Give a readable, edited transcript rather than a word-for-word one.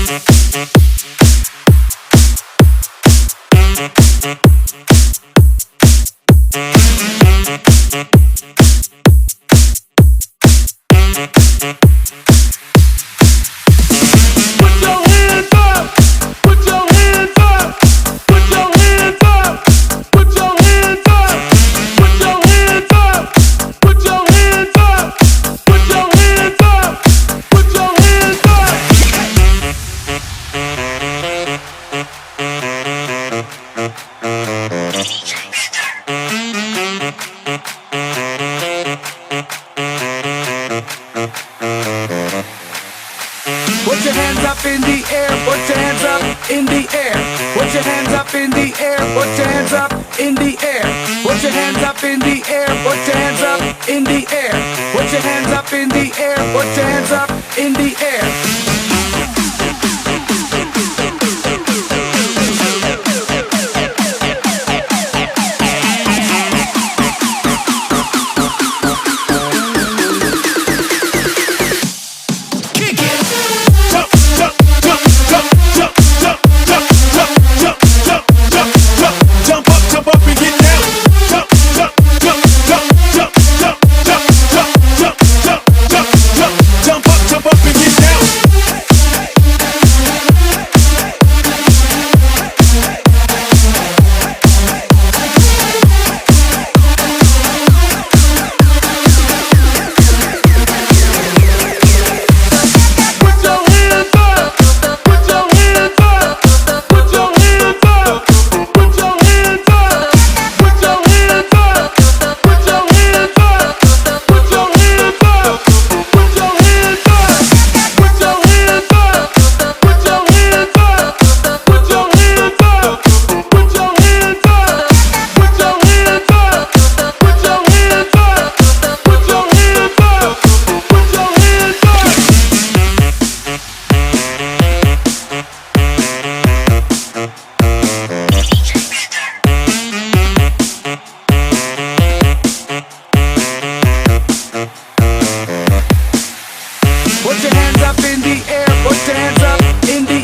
Put your hands up in the air, put your hands up in the air. Put your hands up in the air, put your hands up in the air. Put your hands up in the air, put your hands up in the air. Put your hands up in the air, put your hands up in the air. Put your hands up in the air, put your hands up in the